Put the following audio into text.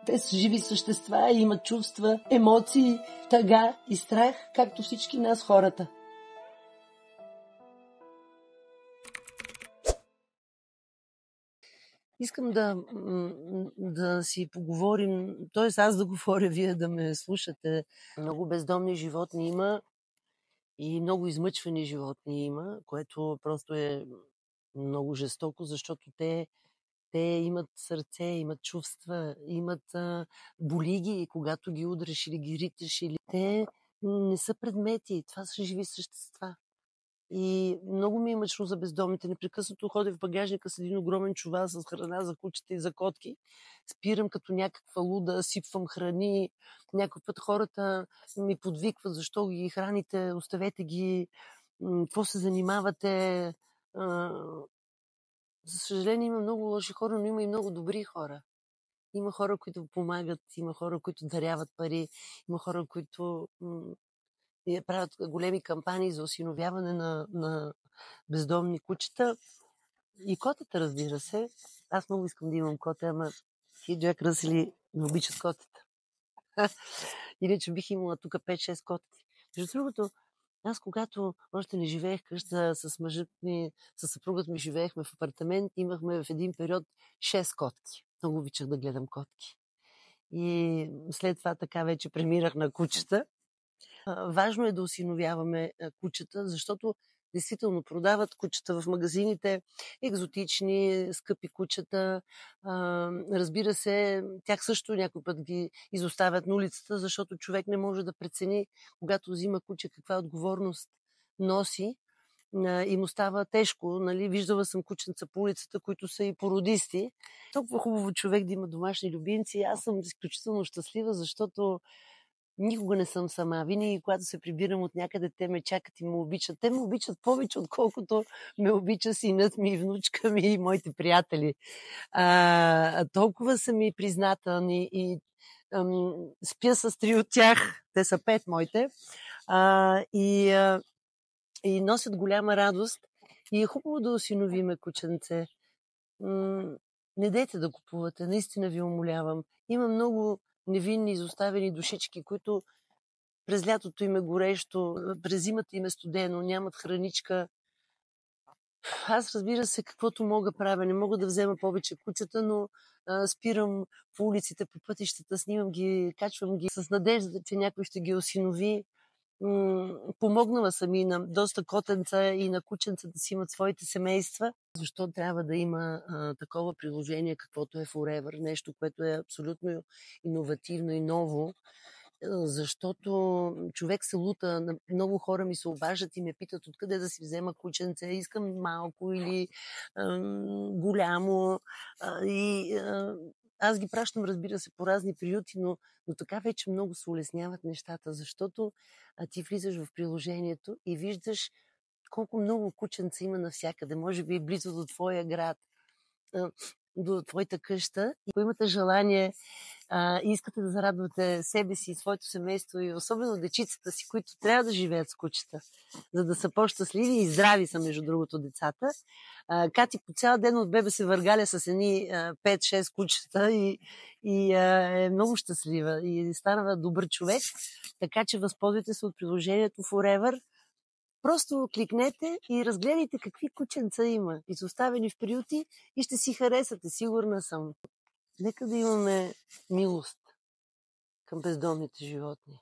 Те са живи същества и имат чувства, емоции, тъга и страх, както всички нас хората. Искам да си поговорим, т.е. аз да говоря, вие да ме слушате. Много бездомни животни има и много измъчвани животни има, което просто е много жестоко, защото те имат сърце, имат чувства, имат боли ги, когато ги удреш или ги риташ. Те не са предмети, това са живи същества. И много ми е мъчно за бездомните. Непрекъснато ходя в багажника с един огромен чувал с храна за кучета и за котки. Спирам като някаква луда, сипвам храни. Някой път хората ми подвикват, защо ги храните, оставете ги, какво се занимавате. За съжаление има много лоши хора, но има и много добри хора. Има хора, които помагат, има хора, които даряват пари, има хора, които правят големи кампании за осиновяване на бездомни кучета. И котета, разбира се. Аз много искам да имам кота, ама и Джак Ръсели не обичат котета. Иначе бих имала тук 5-6 котки. Между другото, аз когато още не живеех къща с мъжът ми, с съпругът ми живеехме в апартамент, имахме в един период 6 котки. Много обичах да гледам котки. И след това така вече премирах на кучета. Важно е да осиновяваме кучета, защото действително продават кучета в магазините, екзотични, скъпи кучета. Разбира се, тях също някой път ги изоставят на улицата, защото човек не може да прецени, когато взима куче, каква отговорност носи и му става тежко. Нали? Виждала съм кученца по улицата, които са и породисти. Толкова хубаво човек да има домашни любимци. Аз съм изключително щастлива, защото никога не съм сама. Винаги, когато се прибирам от някъде, те ме чакат и ме обичат. Те ме обичат повече, отколкото ме обича синът ми, внучка ми и моите приятели. Толкова са ми признателни и спя с 3 от тях. Те са 5 моите. И носят голяма радост. И е хубаво да осиновиме кученце. Не дейте да купувате, наистина ви умолявам. Има много невинни, изоставени душички, които през лятото им е горещо, през зимата им е студено, нямат храничка. Аз, разбира се, каквото мога правя. Не мога да взема повече кучета, но спирам по улиците, по пътищата, снимам ги, качвам ги с надежда, че някой ще ги осинови. Помогнала съм и на доста котенца и на кученца да си имат своите семейства. Защо трябва да има такова приложение, каквото е Forever, нещо, което е абсолютно иновативно и ново, защото човек се лута, много хора ми се обаждат и ме питат откъде да си взема кученце, искам малко или голямо. Аз ги пращам, разбира се, по разни приюти, но така вече много се улесняват нещата, защото ти влизаш в приложението и виждаш колко много кученца има навсякъде, може би близо до твоя град, до твоята къща. И ако имате желание и искате да зарадвате себе си и своето семейство и особено дечицата си, които трябва да живеят с кучета, за да са по-щастливи и здрави са, между другото, децата. Кати по цял ден от бебе се въргаля с едни 5-6 кучета и е много щастлива и става добър човек. Така че възползвайте се от приложението Forever. Просто кликнете и разгледайте какви кученца има, изоставени в приюти, и ще си харесате, сигурна съм. Нека да имаме милост към бездомните животни.